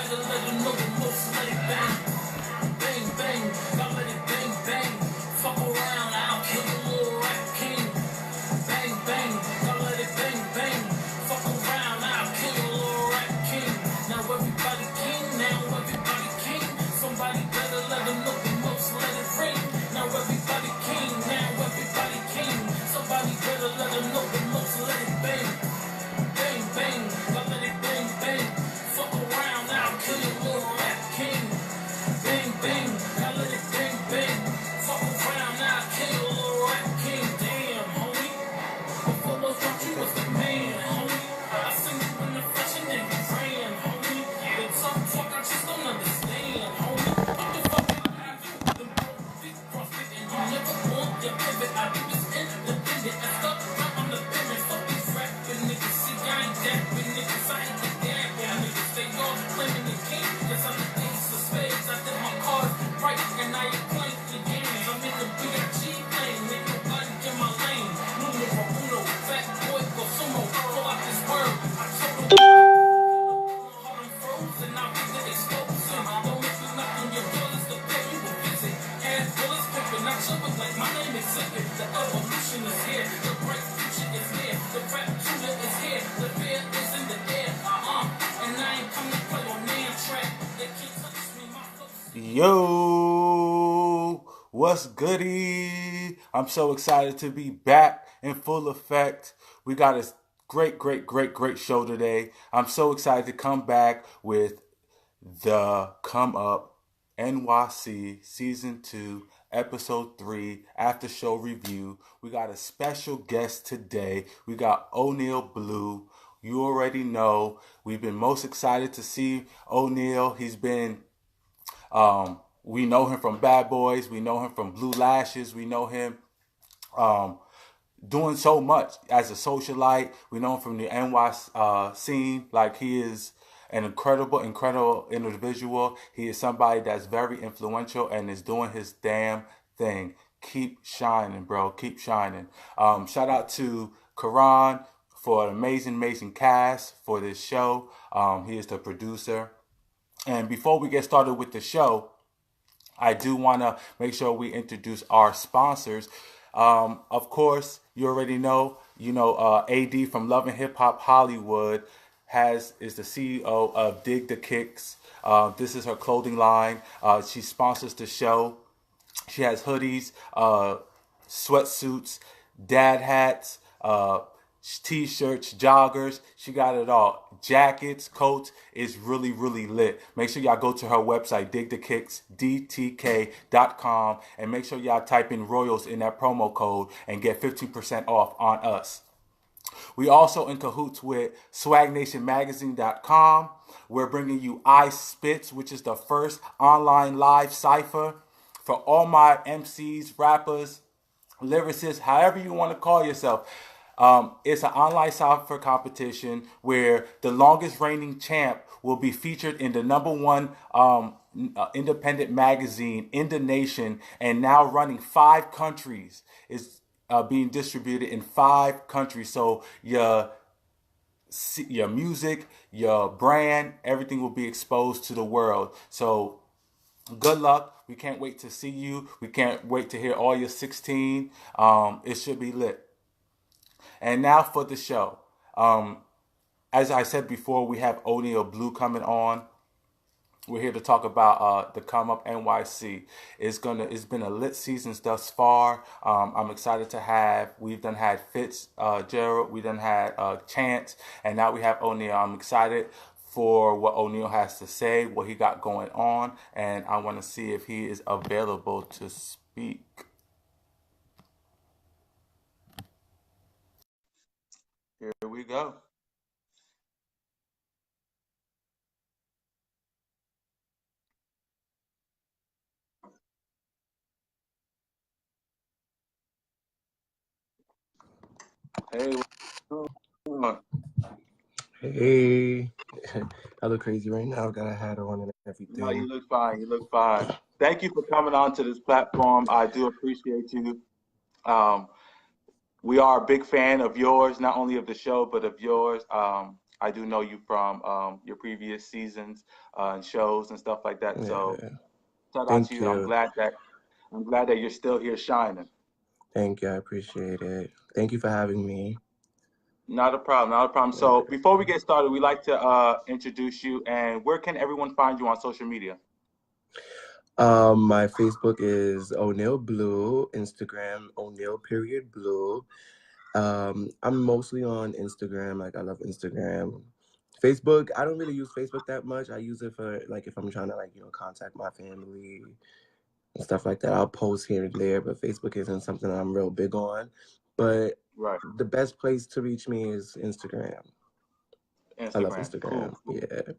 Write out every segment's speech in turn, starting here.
better let them know the most, let it bang. Bang, bang, gotta let it bang, bang. Fuck around, I'll kill a little rap king. Bang, bang, gotta let it bang, bang. Fuck around, I'll kill a little rap king. Now everybody king, now everybody king. Somebody better let them know the most, let it ring. Now everybody king, now everybody king. Somebody better let them know the most, let it bang. Bang, bang, gotta let it bang, bang. Fuck around, I'll kill a little rap king. Bang, bang, gotta let it bang, bang. Fuck around, I'll kill a little rap king. Damn, homie. Before those drops, you was the man, homie. I seen you in the flesh and then you ran, homie. The tough talk, I just don't understand, homie. What the fuck did I do? The broke big CrossFit and you never want your pivot. I do this independent. I stuck right on the pivot. Fuck these rapping niggas. See, I ain't dapping niggas. I ain't the dapping niggas. They all claiming the king. Yes, I'm the ace of spades. I did my cards right and I ain't playing the games. I'm in the BRG lane. Ain't nobody in my lane. Numero uno, fat boy, go sumo. Pull out this word. I told him heart I'm frozen. I'll be the explosion. Don't make me knock on your doors to pay you a visit. Ass bullets pimping, I chubby like my name is Zippin. The evolution is here. The bright future is here. The rap tutor is here. The bear is in the air. And I ain't come to play on man track. They can't touch me. My flow. Yo, what's goody? I'm so excited to be back in full effect. We got a great show today. I'm so excited to come back with the Come Up NYC Season 2, Episode 3, After Show Review. We got a special guest today. We got Oneil Bleu. You already know. We've been most excited to see Oneil. He's been we know him from Bad Boys. We know him from Blue Lashes. We know him doing so much as a socialite. We know him from the NY scene. Like, he is an incredible individual. He is somebody that's very influential and is doing his damn thing. Keep shining, bro. Keep shining. Shout out to Karan for an amazing cast for this show. He is the producer. And before we get started with the show, I do want to make sure we introduce our sponsors. Of course, you already know, AD from Love and Hip Hop Hollywood is the CEO of Dig the Kicks. This is her clothing line. She sponsors the show. She has hoodies, sweatsuits, dad hats, t-shirts, joggers. She got it all. Jackets, coats. Is really lit. Make sure y'all go to her website, digthekicks.com, and make sure y'all type in Royals in that promo code and get 15% off on us. We also in cahoots with swagnationmagazine.com. We're bringing you I Spits, which is the first online live cipher for all my MCs, rappers, lyricists, however you want to call yourself. It's an online cipher competition where the longest reigning champ will be featured in the #1 independent magazine in the nation, and now running 5 countries. Is being distributed in 5 countries. So your music, your brand, everything will be exposed to the world. So good luck. We can't wait to see you. We can't wait to hear all your 16. It should be lit. And now for the show. As I said before, we have Oneil Bleu coming on. We're here to talk about the Come Up NYC. It's been a lit season thus far. I'm excited to have. We've done had Fitzgerald. We done had Chance, and now we have Oneil. I'm excited for what Oneil has to say, what he got going on, and I want to see if he is available to speak. Here we go. Hey, what's going on? Hey, I look crazy right now. Got a hat on and everything. No, you look fine. You look fine. Thank you for coming on to this platform. I do appreciate you. Um, we are a big fan of yours, not only of the show, but of yours. I do know you from your previous seasons and shows and stuff like that. So Yeah. shout out to Thank you. you. I'm glad that you're still here shining. Thank you. I appreciate it. Thank you for having me. Not a problem. Not a problem. So Yeah. before we get started, we like to introduce you. And where can everyone find you on social media? My Facebook is Oneil Blue, Instagram Oneil period Blue. I'm mostly on Instagram. Like I love Instagram. Facebook, I don't really use Facebook that much. I use it for like if I'm trying to like, contact my family and stuff like that. I'll post here and there, but Facebook isn't something I'm real big on. But Right. the best place to reach me is Instagram. I love Instagram. Cool. Instagram. Cool. Yeah.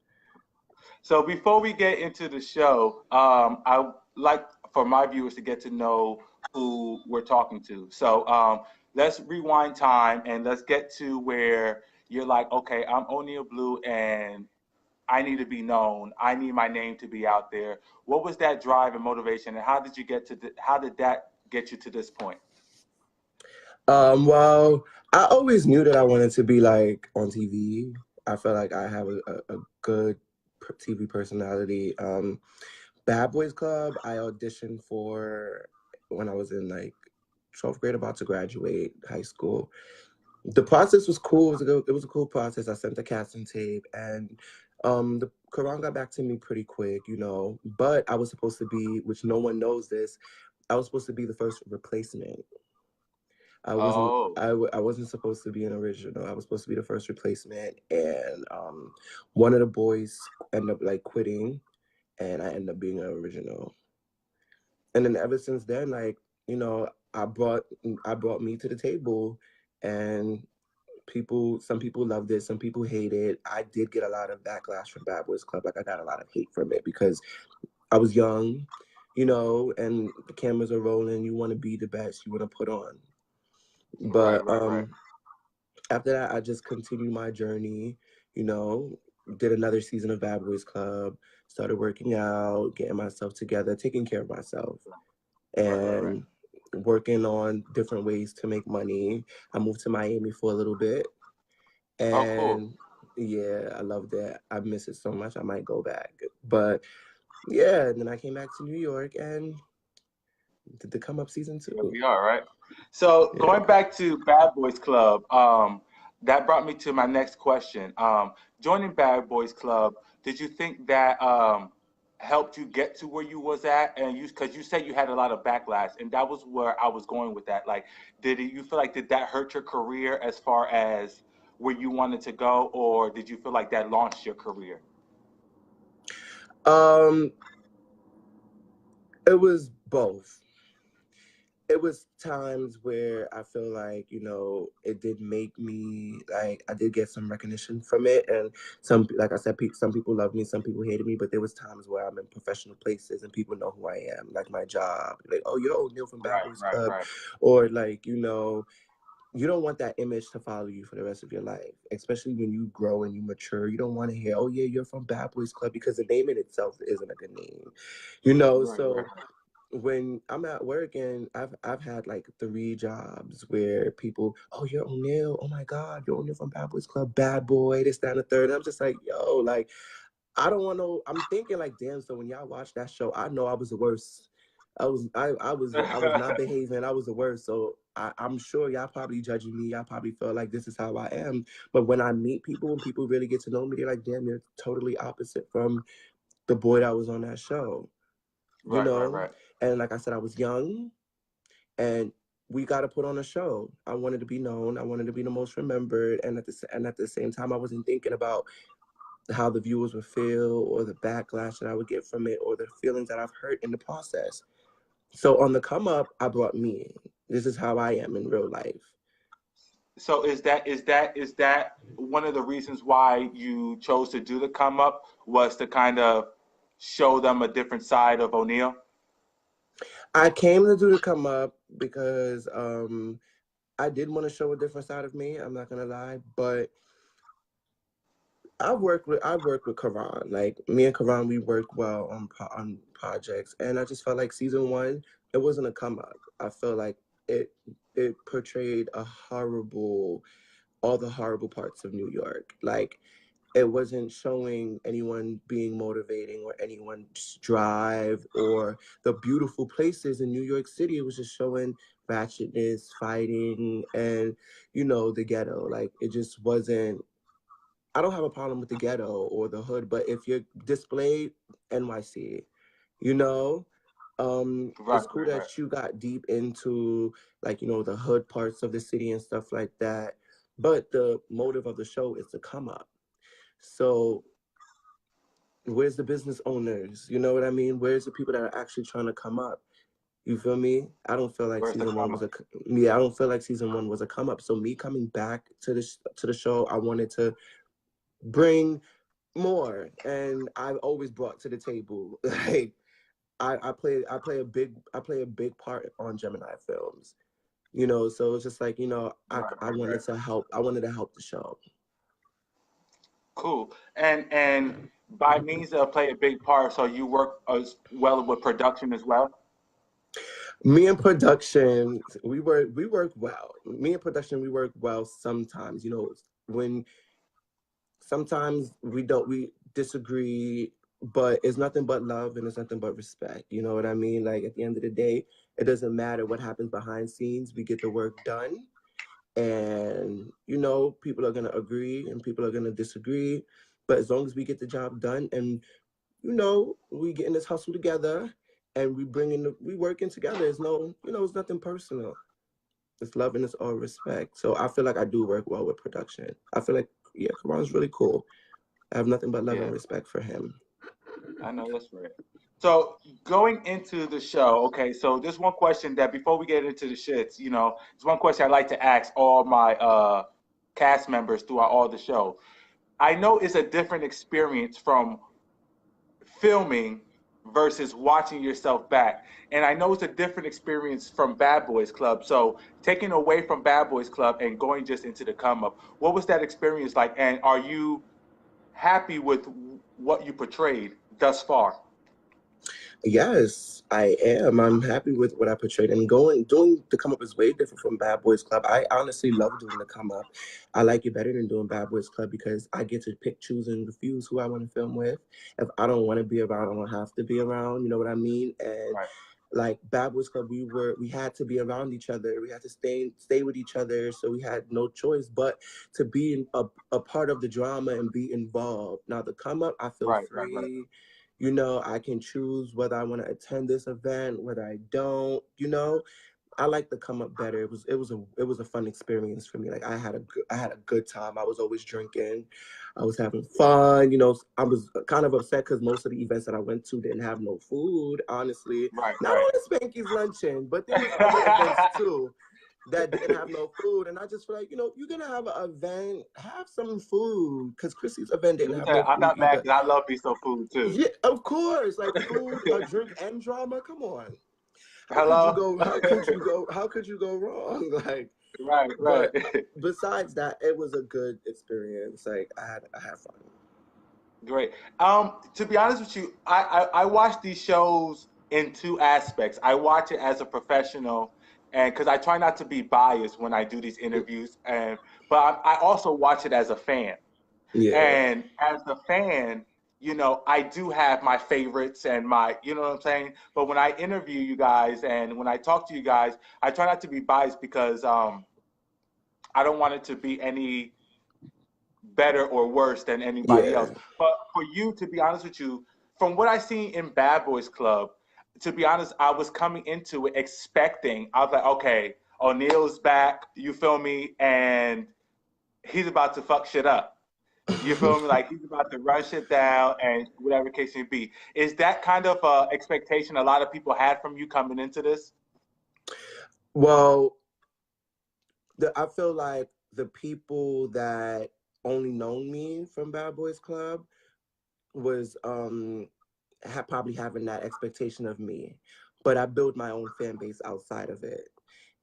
So before we get into the show, I like for my viewers to get to know who we're talking to. So let's rewind time and let's get to where you're like, okay, I'm O'Neal Blue and I need to be known. I need my name to be out there. What was that drive and motivation, and how did that get you to this point? Well, I always knew that I wanted to be like on TV. I felt like I have a good TV personality. Bad Boys Club, I auditioned for when I was in like 12th grade, about to graduate high school. The process was cool. It was a cool process. I sent the casting tape, and the Quran got back to me pretty quick, But I was supposed to be, which no one knows this, I was supposed to be the first replacement. I wasn't. Oh, I wasn't supposed to be an original. I was supposed to be the first replacement, and one of the boys ended up like quitting, and I ended up being an original. And then ever since then, like I brought me to the table, and some people loved it, some people hate it. I did get a lot of backlash from Bad Boys Club. Like I got a lot of hate from it because I was young, and the cameras are rolling. You want to be the best. You want to put on. right, But right, right. after that, I just continued my journey. You know, did another season of Bad Boys Club. Started working out, getting myself together, taking care of myself, Right, right, right. and working on different ways to make money. I moved to Miami for a little bit, Oh, cool. and yeah, I love that. I miss it so much. I might go back, but yeah. And then I came back to New York and did the Come Up season Here two. we are, right? So going Yeah. back to Bad Boys Club, that brought me to my next question. Joining Bad Boys Club, did you think that helped you get to where you was at? And because you said you had a lot of backlash, and that was where I was going with that. Like, you feel like did that hurt your career as far as where you wanted to go, or did you feel like that launched your career? Um, it was both. It was times where I feel like, it did make me like I did get some recognition from it, and like I said, some people love me, some people hated me, but there was times where I'm in professional places and people know who I am, like my job, like, oh, you're O'Neal from Bad Right, Boys right, Club, right, or like, you don't want that image to follow you for the rest of your life, especially when you grow and you mature. You don't want to hear, oh yeah, you're from Bad Boys Club, because the name in itself isn't a good name, right, right. so when I'm at work and I've had like 3 jobs where people, oh, you're O'Neal, oh my God, you're O'Neal from Bad Boys Club, bad boy, this, that, and the third. And I'm just like, yo, like, I don't want no. I'm thinking like, damn. So when y'all watch that show, I know I was the worst. I was not behaving. I was the worst. So I'm sure y'all probably judging me. Y'all probably feel like this is how I am. But when I meet people and people really get to know me, they're like, damn, you're totally opposite from the boy that was on that show. You Right, right, know. right. And like I said, I was young, and we got to put on a show. I wanted to be known. I wanted to be the most remembered, and at the same time, I wasn't thinking about how the viewers would feel or the backlash that I would get from it or the feelings that I've hurt in the process. So on the come up, I brought me in. This is how I am in real life. So is that one of the reasons why you chose to do the come up was to kind of show them a different side of O'Neal? I came to do the come up because I did want to show a different side of me. I'm not gonna lie, but I've worked with Karan. Like me and Karan, we work well on projects, and I just felt like season 1, it wasn't a come up. I felt like it it portrayed a horrible all the horrible parts of New York. Like, it wasn't showing anyone being motivating or anyone's drive or the beautiful places in New York City. It was just showing ratchetness, fighting, and, you know, the ghetto. Like, it just wasn't. I don't have a problem with the ghetto or the hood, but if you're displayed NYC, you know, Right, it's cool right, right. that you got deep into, like, you know, the hood parts of the city and stuff like that. But the motive of the show is to come up. So where's the business owners? You know what I mean? Where's the people that are actually trying to come up? You feel me? I don't feel like Where's the season one comma? was a yeah. I don't feel like season one was a come up. So me coming back to the show, I wanted to bring more, and I've always brought to the table. Like, I play a big part on Gemini Films. You know, so it's just like, you know, Right, I right, right. wanted to help. I wanted to help the show. Cool. And by means of play a big part, so you work as well with production as well. Me and production, we work well. Me and production, we work well sometimes. You know, when sometimes we disagree, but it's nothing but love and it's nothing but respect. You know what I mean? Like, at the end of the day, it doesn't matter what happens behind scenes. We get the work done, and, you know, people are gonna agree and people are gonna disagree. But as long as we get the job done, and, you know, we get in this hustle together, and we working together. It's no, you know, it's nothing personal. It's love and it's all respect. So I feel like I do work well with production. I feel like, yeah, Karan's really cool. I have nothing but love Yeah, and respect for him. I know that's right. So going into the show, okay, so there's one question that before we get into the shits, there's one question I like to ask all my cast members throughout all the show. I know it's a different experience from filming versus watching yourself back. And I know it's a different experience from Bad Boys Club. So taking away from Bad Boys Club and going just into the come up, what was that experience like? And are you happy with what you portrayed thus far? Yes, I am. I'm happy with what I portrayed. And doing the come up is way different from Bad Boys Club. I honestly love doing the come up. I like it better than doing Bad Boys Club because I get to pick, choose, and refuse who I want to film with. If I don't want to be around, I don't have to be around. You know what I mean? And Right, like Bad Boys Club, we had to be around each other. We had to stay with each other. So we had no choice but to be a part of the drama and be involved. Now the come up, I feel right. free. You know, I can choose whether I want to attend this event, whether I don't. You know, I like the come up better. It was a fun experience for me. Like, I had a good time. I was always drinking. I was having fun. You know, I was kind of upset because most of the events that I went to didn't have no food. Honestly, Right, not right. only Spanky's Luncheon, but there was other events too that didn't have no food. And I just feel like, you know, you're gonna have an event, have some food, because Chrissy's event Let didn't me have tell you, no I'm food not mad either. because I love me some food too. Yeah, of course, like food, a drink, and drama. Come on. How could you Hello? go? How could you go? How could you go wrong? Like, Right, right. but besides that, it was a good experience. Like, I had fun. Great. To be honest with you, I watch these shows in two aspects. I watch it as a professional, and because I try not to be biased when I do these interviews, but I also watch it as a fan. Yeah, And as a fan, I do have my favorites and my, you know what I'm saying? But when I interview you guys and when I talk to you guys, I try not to be biased because I don't want it to be any better or worse than anybody else. yeah, But for you, to be honest with you, from what I seen in Bad Boys Club, to be honest, I was coming into it expecting, I was like, okay, O'Neill's back, you feel me? And he's about to fuck shit up. You feel me? Like he's about to run shit down and whatever case may be. Is that kind of expectation a lot of people had from you coming into this? well, I feel like the people that only known me from Bad Boys Club was probably having that expectation of me, but I built my own fan base outside of it.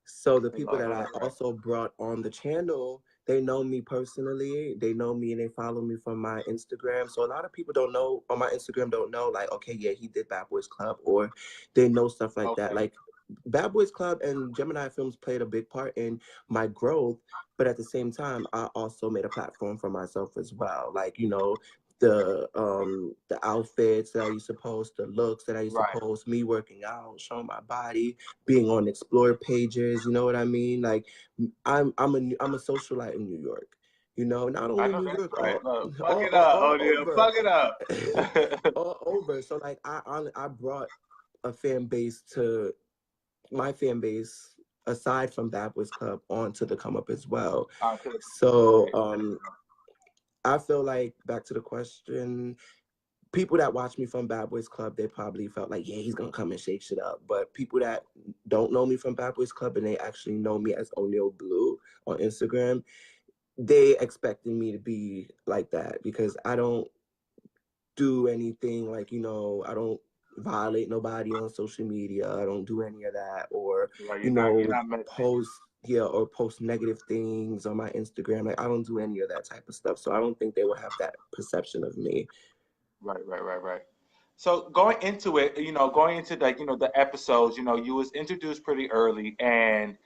So the people that I Right. also brought on the channel, they know me personally. They know me and they follow me from my Instagram. So a lot of people don't know on my Instagram, don't know, like, okay, yeah, he did Bad Boys Club, or they know stuff like that. Okay. Like, Bad Boys Club and Gemini Films played a big part in my growth, but at the same time, I also made a platform for myself as well. Like, the outfits that I used to post, the looks that I used to Right. post, me working out, showing my body, being on explore pages. You know what I mean? Like, I'm a socialite in New York. Not I only know New that's York, right. Look, fuck it up, all Oneil. over, Fuck it up. all over. So like, I brought a fan base to my fan base aside from Bad Boys Club onto the come up as well. So Right. I feel like, back to the question, people that watch me from Bad Boys Club, they probably felt like, yeah, he's gonna come and shake shit up. But people that don't know me from Bad Boys Club and they actually know me as Oneil Blue on Instagram, they expected me to be like that, because I don't do anything like, I don't violate nobody on social media. I don't do any of that, or, Right. You're not messy. post, yeah, or post negative things on my Instagram. Like, I don't do any of that type of stuff. So I don't think they will have that perception of me. Right. So going into it, going into the episodes, you was introduced pretty early, and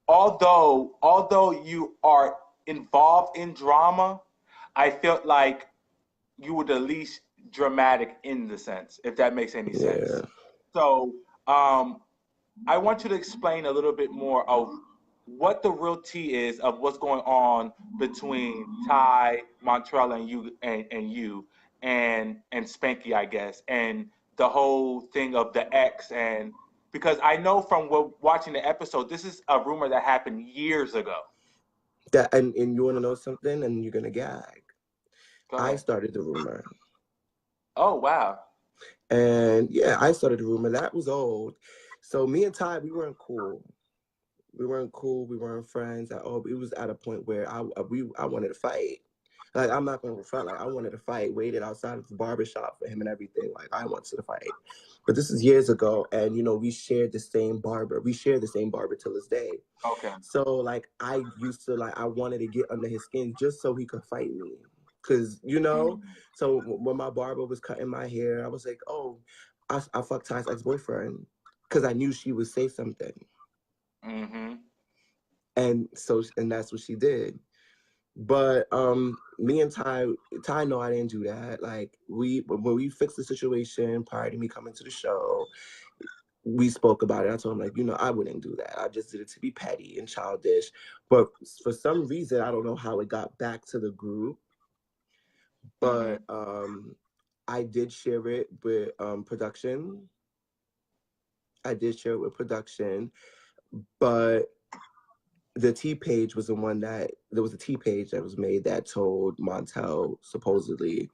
although you are involved in drama, I felt like you were the least dramatic in the sense, if that makes any Yeah. sense. So, um, I want you to explain a little bit more of what the real tea is of what's going on between Ty, Montrell, and Spanky, I guess, and the whole thing of the ex. And because I know from watching the episode, this is a rumor that happened years ago. That and you want to know something, and you're gonna gag. Go I ahead. started the rumor. Oh wow. And yeah, I started the rumor. That was old. So me and Ty, we weren't cool. We weren't cool. We weren't friends at all. It was at a point where I wanted to fight. Like, I'm not gonna front. Like, I wanted to fight. Waited outside of the barbershop for him and everything. Like, I wanted to fight. But this is years ago, and we shared the same barber. We share the same barber till this day. Okay. So like, I used to, like, I wanted to get under his skin just so he could fight me. Cause Mm-hmm. so when my barber was cutting my hair, I was like, oh, I fucked Ty's ex-boyfriend, because I knew she would say something. Mm-hmm. And that's what she did. But me and Ty know I didn't do that. Like, when we fixed the situation prior to me coming to the show, we spoke about it. I told him, like, I wouldn't do that. I just did it to be petty and childish. But for some reason, I don't know how it got back to the group, Mm-hmm. but I did share it with production. I did share it with production, but the T page was the one that there was a T page that was made that told Montel supposedly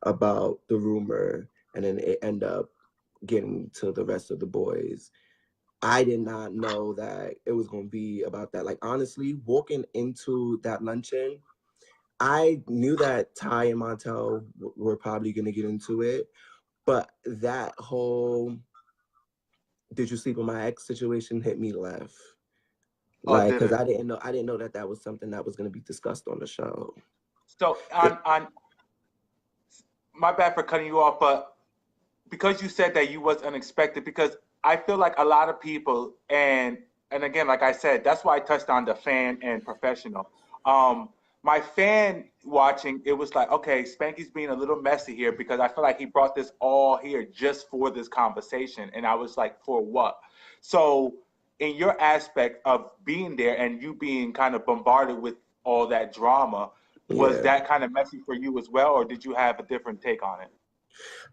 about the rumor, and then it ended up getting to the rest of the boys. I did not know that it was going to be about that. Like, honestly, walking into that luncheon, I knew that Ty and Montel were probably going to get into it, but that whole "did you sleep with my ex" situation hit me left. Oh, Like, did because it? I didn't know that that was something that was going to be discussed on the show. So on my bad for cutting you off, but because you said that you was unexpected, because I feel like a lot of people, and again, like I said, that's why I touched on the fan and professional. Um, my fan watching, it was like, okay, Spanky's being a little messy here because I feel like he brought this all here just for this conversation, and I was like, for what? So, in your aspect of being there and you being kind of bombarded with all that drama, was Yeah. that kind of messy for you as well, or did you have a different take on it?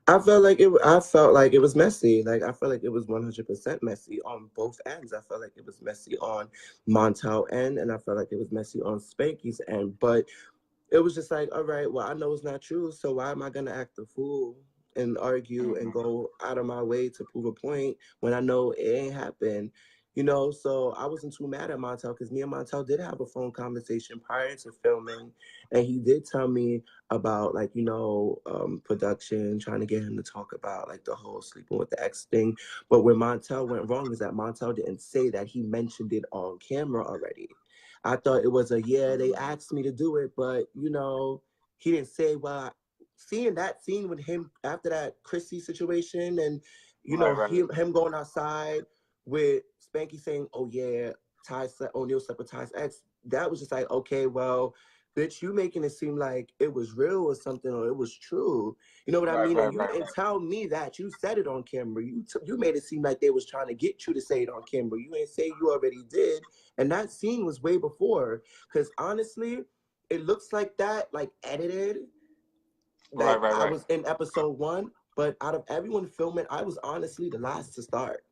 I felt like it was messy. Like, I felt like it was 100% messy on both ends. I felt like it was messy on Montel end, and I felt like it was messy on Spanky's end. But it was just like, all right, well, I know it's not true, so why am I gonna act a fool and argue and Mm-hmm. go out of my way to prove a point when I know it ain't happened? So I wasn't too mad at Montel, because me and Montel did have a phone conversation prior to filming, and he did tell me about, like, production, trying to get him to talk about, like, the whole sleeping with the ex thing. But where Montel went wrong is that Montel didn't say that. He mentioned it on camera already. I thought it was a, yeah, they asked me to do it, but he didn't say. Well, seeing that scene with him after that Chrissy situation, and Right, right. him going outside with Spanky saying, "Oh yeah, Oneil slept with Ty's ex," that was just like, okay, well, bitch, you making it seem like it was real or something, or it was true. You know what I Right, mean? right, And you right, didn't tell me that. You said it on camera. You made it seem like they was trying to get you to say it on camera. You ain't say you already did. And that scene was way before. Because honestly, it looks like that, like edited, right, that right, I right. was in episode one. But out of everyone filming, I was honestly the last to start.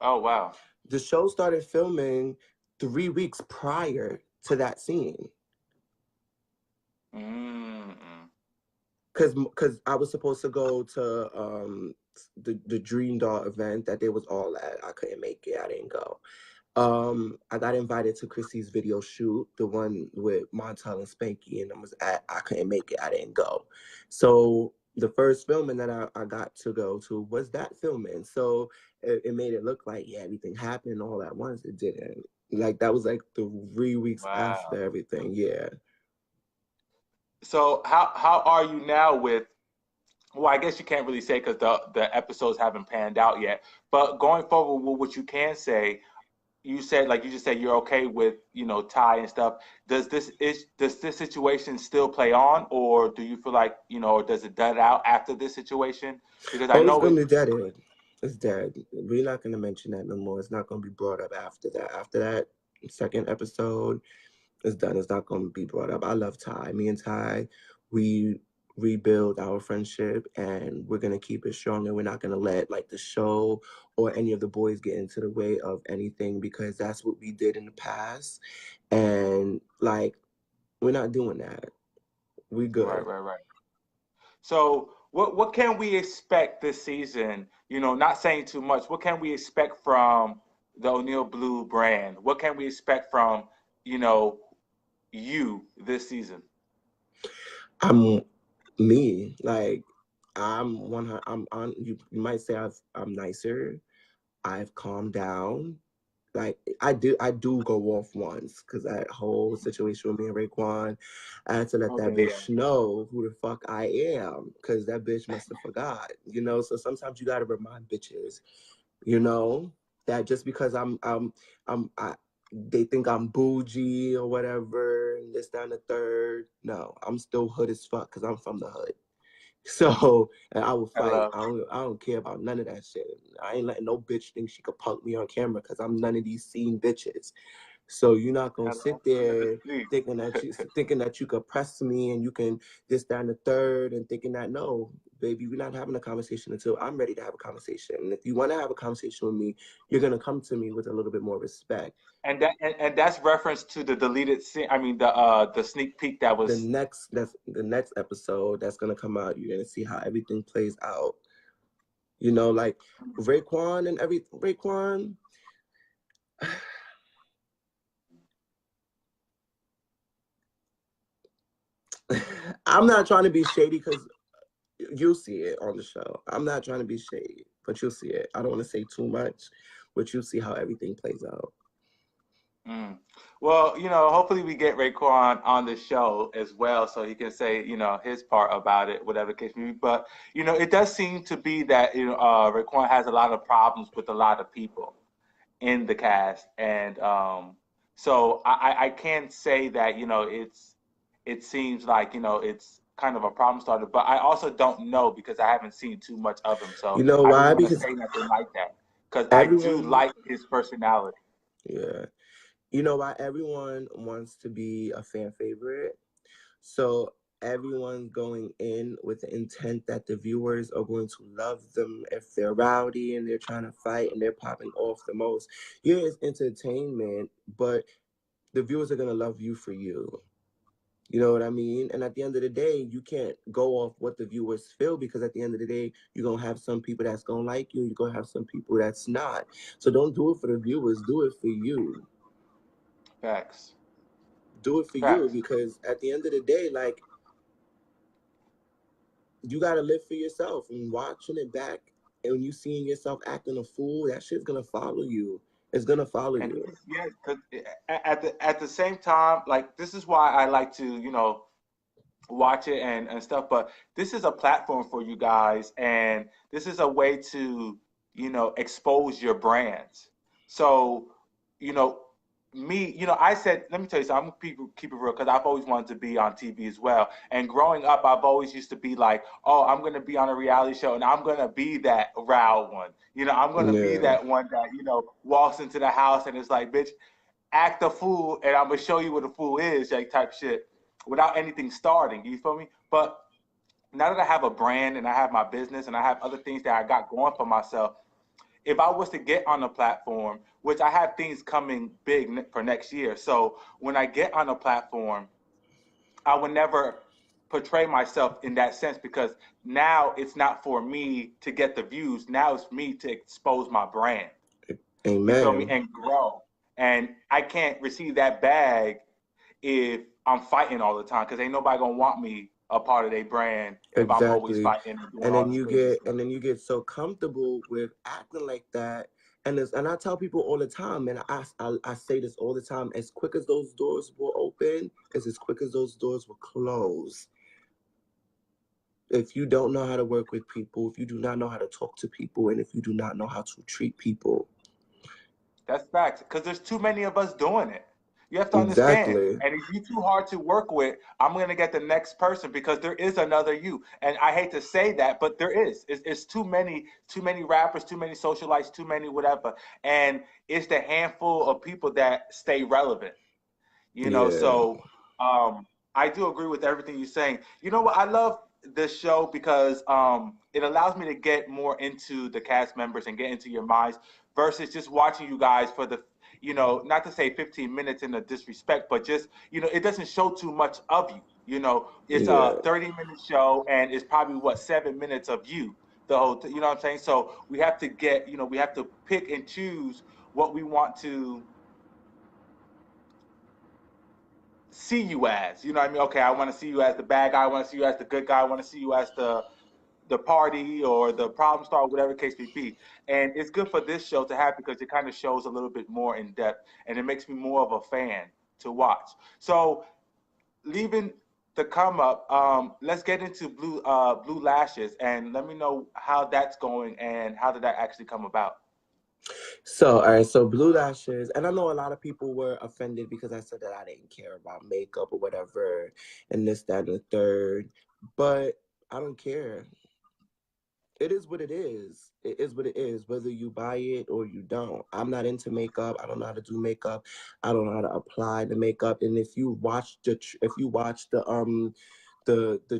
Oh wow. The show started filming 3 weeks prior to that scene. Mm-mm. Cause I was supposed to go to the Dream Doll event that they was all at. I couldn't make it. I didn't go. I got invited to Chrissy's video shoot, the one with Montel and Spanky, and I was at. I couldn't make it. I didn't go. So the first filming that I got to go to was that filming. So it made it look like, yeah, everything happened all at once. It didn't. Like that was like 3 weeks Wow. after everything. Yeah. So how are you now with? Well, I guess you can't really say because the episodes haven't panned out yet. But going forward, what you can say, you said like you just said you're okay with Ty and stuff. Does this situation still play on, or do you feel like or does it dead out after this situation? Because I Oh, it's know gonna it. be dead. It's dead. We're not gonna mention that no more. It's not gonna be brought up after that. After that second episode, it's done. It's not gonna be brought up. I love Ty. Me and Ty, we rebuild our friendship and we're gonna keep it strong, and we're not gonna let like the show or any of the boys get into the way of anything, because that's what we did in the past. And like we're not doing that. We Right, good. right, right. So what can we expect this season? Not saying too much. What can we expect from the O'Neil Blue brand? What can we expect from you know you this season? I'm me. Like I'm on. You might say I'm nicer. I've calmed down. Like I do go off once, because that whole situation with me and Raekwon, I had to let that Okay, bitch know who the fuck I am, because that bitch must have forgot. So sometimes you gotta remind bitches, you know, that just because I they think I'm bougie or whatever, and this, that, and the third. No, I'm still hood as fuck because I'm from the hood. So, and I will fight. hello, I don't care about none of that shit. I ain't letting no bitch think she could punk me on camera, because I'm none of these scene bitches. So you're not gonna hello. sit Yes, there please. thinking that you could press me and you can this, that, and the third, and thinking that, no, baby, we're not having a conversation until I'm ready to have a conversation. And if you want to have a conversation with me, you're gonna come to me with a little bit more respect. And that's reference to the deleted scene. I mean the sneak peek that was. That's the next episode that's gonna come out. You're gonna see how everything plays out. Like Raekwon and every Raekwon. I'm not trying to be shady, because you'll see it on the show. I'm not trying to be shady, but you'll see it. I don't want to say too much, but you'll see how everything plays out. Mm. Well, hopefully we get Raekwon on the show as well, so he can say, his part about it, whatever case may be. But it does seem to be that Raekwon has a lot of problems with a lot of people in the cast, and so I can say that it seems like it's kind of a problem starter. But I also don't know because I haven't seen too much of him, You so know I don't why? want to Because say nothing like that because I do everyone, like his personality. yeah, you know why everyone wants to be a fan favorite. So everyone's going in with the intent that the viewers are going to love them if they're rowdy and they're trying to fight and they're popping off the most. Yeah, it's entertainment, but the viewers are gonna love you for you. You know what I mean? And at the end of the day, you can't go off what the viewers feel, because at the end of the day, you're gonna have some people that's gonna like you, you're gonna have some people that's not. So don't do it for the viewers, do it for you. Facts. Do it for you, Facts. because at the end of the day, like, you gotta live for yourself, and watching it back and when you seeing yourself acting a fool, that shit's gonna follow you. It's gonna follow And you. yeah, 'cause at the same time, like this is why I like to watch it and stuff. But this is a platform for you guys, and this is a way to expose your brands. So, you know, I said, let me tell you something. I'm gonna keep it real because I've always wanted to be on TV as well. And growing up, I've always used to be like, oh, I'm gonna be on a reality show, and I'm gonna be that row one. I'm gonna be Yeah, that one that walks into the house and is like, bitch, act a fool, and I'm gonna show you what a fool is, like type shit, without anything starting. You feel me? But now that I have a brand and I have my business and I have other things that I got going for myself, if I was to get on a platform, which I have things coming big for next year, so when I get on a platform, I would never portray myself in that sense because now it's not for me to get the views. Now it's me to expose my brand. You feel me? amen. And grow. And I can't receive that bag if I'm fighting all the time because ain't nobody gonna want me a part of their brand if I'm always Exactly. fighting and doing all this crazy stuff. And then you get so comfortable with acting like that. And I tell people all the time, and I say this all the time, as quick as those doors will open, is as quick as those doors will close. If you don't know how to work with people, if you do not know how to talk to people, and if you do not know how to treat people. That's facts. Because there's too many of us doing it. You have to understand. Exactly. And if you're too hard to work with, I'm gonna get the next person because there is another you. And I hate to say that, but there is. It's too many rappers, too many socialites, too many whatever. And it's the handful of people that stay relevant. Yeah. So I do agree with everything you're saying. You know what? I love this show because it allows me to get more into the cast members and get into your minds versus just watching you guys for the, not to say 15 minutes in a disrespect, but just, it doesn't show too much of you. It's a Yeah. 30-minute show and it's probably what 7 minutes of you. The whole, you know what I'm saying? So we have to we have to pick and choose what we want to see you as. You know what I mean? Okay, I want to see you as the bad guy. I want to see you as the good guy. I want to see you as the party or the problem star, whatever the case may be. And it's good for this show to have because it kind of shows a little bit more in depth, and it makes me more of a fan to watch. So leaving the come up, let's get into Blue Lashes, and let me know how that's going and how did that actually come about. So, all right, so Blue Lashes, and I know a lot of people were offended because I said that I didn't care about makeup or whatever, and this, that, and the third, but I don't care. It is what it is. It is what it is, whether you buy it or you don't. I'm not into makeup. I don't know how to do makeup. I don't know how to apply the makeup. And if you watch the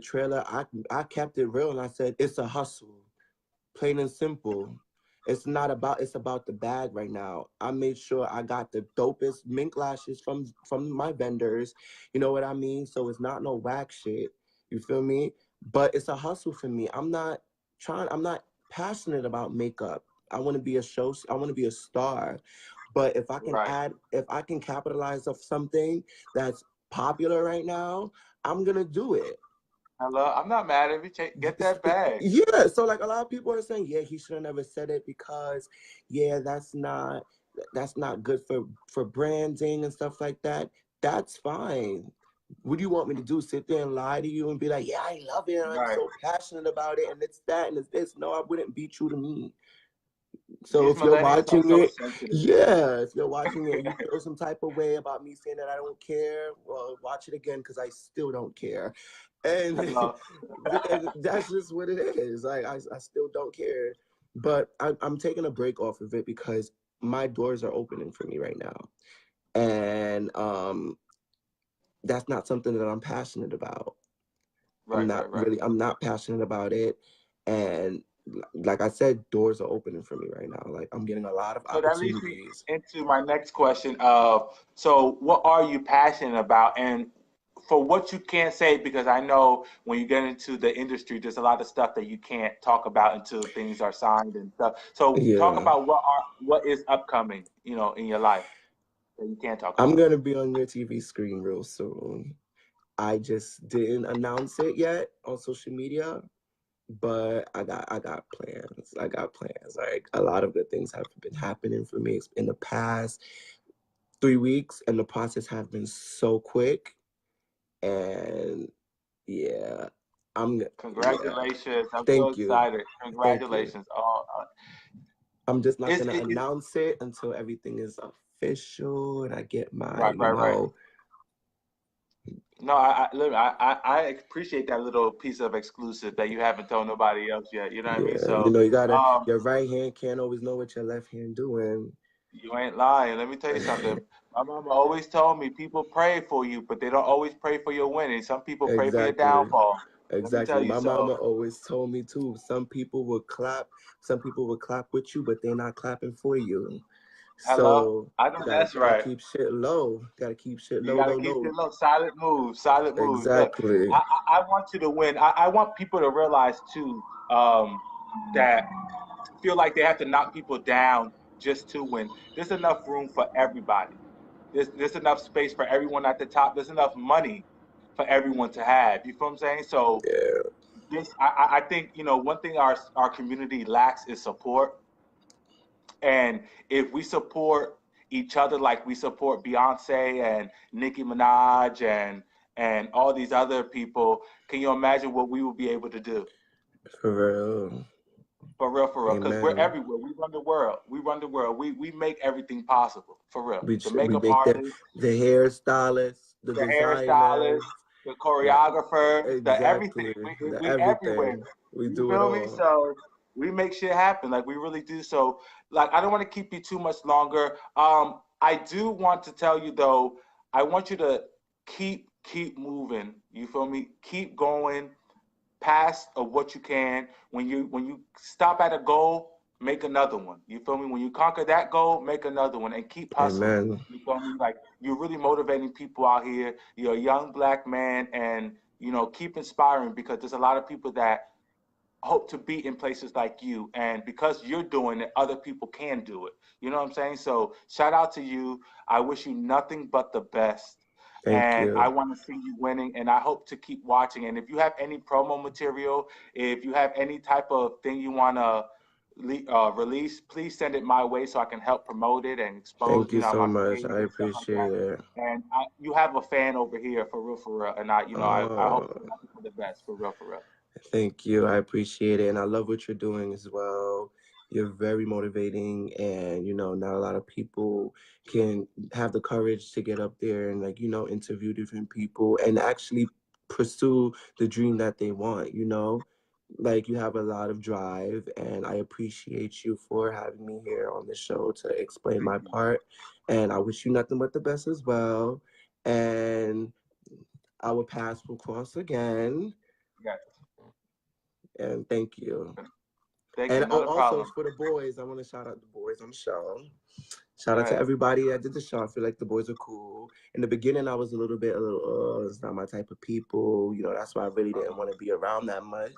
trailer, I kept it real and I said it's a hustle, plain and simple. It's about the bag right now. I made sure I got the dopest mink lashes from my vendors. You know what I mean? So it's not no whack shit. You feel me? But it's a hustle for me. I'm not passionate about makeup. I want to be a star. But Right. if I can capitalize off something that's popular right now, I'm gonna do it. Hello, I'm not mad if you get that bag. Yeah, so like a lot of people are saying, yeah, he should have never said it because, yeah, that's not good for branding and stuff like that. That's fine. What do you want me to do? Sit there and lie to you and be like, yeah, I love it. I'm Right. so passionate about it, and it's that and it's this. No, I wouldn't be true to me. So These if you're millennials are watching so it, sensitive. yeah, if you're watching it and you feel some type of way about me saying that I don't care, well, watch it again because I still don't care. And Hello. and that's just what it is. Like I still don't care. But I'm taking a break off of it because my doors are opening for me right now. And that's not something that I'm passionate about. Right, right, right. I'm not passionate about it. And like I said, doors are opening for me right now. Like I'm getting a lot of So that leads me opportunities. into my next question of, so what are you passionate about? And for what you can't say, because I know when you get into the industry, there's a lot of stuff that you can't talk about until things are signed and stuff. So talk Yeah. about what is upcoming, in your life that you can't talk I'm about. gonna be on your TV screen real soon. I just didn't announce it yet on social media, but I got plans. I got plans. Like a lot of good things have been happening for me in the past 3 weeks, and the process have been so quick. And yeah, yeah. Congratulations. I'm so Thank you. excited. Thank you. Congratulations. Oh, I'm just not It's gonna it, announce it until everything is official and I get my, right, right, right. No, look, I appreciate that little piece of exclusive that you haven't told nobody else yet. You know what I mean? yeah, you So, know, you gotta, um, your right hand can't always know what your left hand doing. you ain't lying. Let me tell you something. My mama always told me people pray for you, but they don't always pray for your winning. Some people pray for your Exactly. downfall. Let me tell Exactly. you My so. mama always told me too. Some people will clap with you, but they're not clapping for you. Hello? So I know that's gotta right. keep shit low. Gotta keep shit You low, got to low, keep it low. low. Silent moves, silent moves. Look, Exactly. I want you to win. I want people to realize too that feel like they have to knock people down just to win. There's enough room for everybody. There's enough space for everyone at the top. There's enough money for everyone to have. You feel what I'm saying? So Yeah. I think one thing our community lacks is support. And if we support each other like we support Beyonce and Nicki Minaj and all these other people, can you imagine what we will be able to do? For real. For real, because we're Amen. everywhere. We run the world. We run the world. We make everything possible. For real. The We makeup make artist, the hairstylist, the the hairstylist, designers, the the choreographer, the everything. exactly, the We everywhere. everything. We You do it feel me? all. So we make shit happen. Like we really do. So like I don't want to keep you too much longer. I do want to tell you though, I want you to keep moving. You feel me? Keep going past of what you can. When you stop at a goal, make another one. You feel me? When you conquer that goal, make another one and keep hustling. Amen. You feel me? Like you're really motivating people out here. You're a young black man, and keep inspiring because there's a lot of people that hope to be in places like you, and because you're doing it, other people can do it. You know what I'm saying? So shout out to you. I wish you nothing but the best, Thank and I you. want to see you winning, and I hope to keep watching. And if you have any promo material, if you have any type of thing you want to release, please send it my way so I can help promote it and expose Thank you so my much. page I and stuff like appreciate that. it. And you have a fan over here for real, and I hope Oh, nothing for the best for real. thank you. I appreciate it. And I love what you're doing as well. You're very motivating. And, not a lot of people can have the courage to get up there and, like, interview different people and actually pursue the dream that they want. Like, you have a lot of drive. And I appreciate you for having me here on the show to explain Thank my you. part. And I wish you nothing but the best as well. And our paths will cross again. Yes. And thank you. Thank And you. Not a also problem. for the boys, I want to shout out the boys on the show. Shout Go out to ahead. everybody that did the show. I feel like the boys are cool. In the beginning, I was it's not my type of people. That's why I really didn't want to be around that much.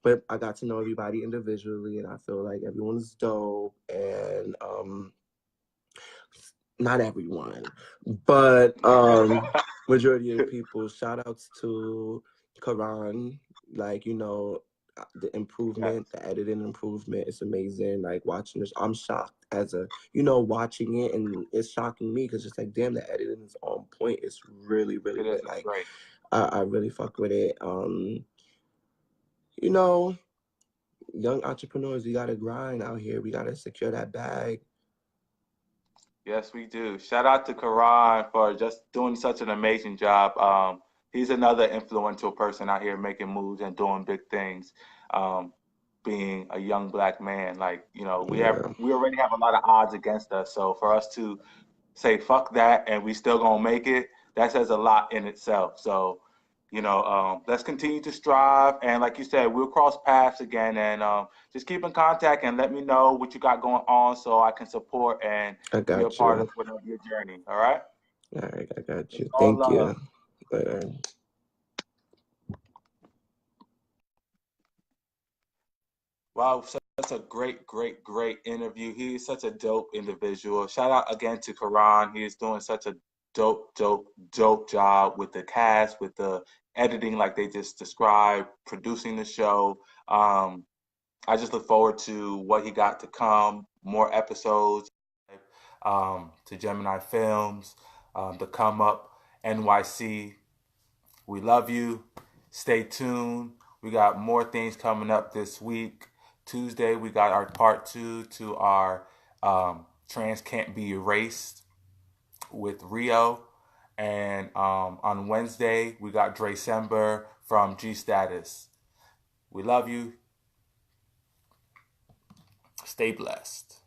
But I got to know everybody individually, and I feel like everyone's dope. And not everyone, but majority of the people. Shout outs to Karan. Like, the Yes, improvement, the editing improvement is amazing. Like watching this, I'm shocked as watching it, and it's shocking me because it's like, damn, the editing is on point. It's really, really it is. lit. It's Like, great. I really fuck with it. You know, young entrepreneurs, we gotta grind out here. We gotta secure that bag. Yes, we do. Shout out to Karan for just doing such an amazing job. He's another influential person out here making moves and doing big things. Um, being a young black man, like Yeah, we already have a lot of odds against us. So for us to say fuck that and we still gonna make it, that says a lot in itself. So, let's continue to strive. And like you said, we'll cross paths again and just keep in contact and let me know what you got going on so I can support and I be a got part you. of whatever your journey. All right. All right, I got It's you. all Thank love. you. Later. Wow, such a great interview. He is such a dope individual. Shout out again to Karan. He is doing such a dope job with the cast, with the editing, like they just described, producing the show. I just look forward to what he got to come, more episodes, to Gemini Films, to come up, NYC. We love you. Stay tuned. We got more things coming up this week. Tuesday, we got our part 2 to our Trans Can't Be Erased with Rio. And on Wednesday, we got December from G Status. We love you. Stay blessed.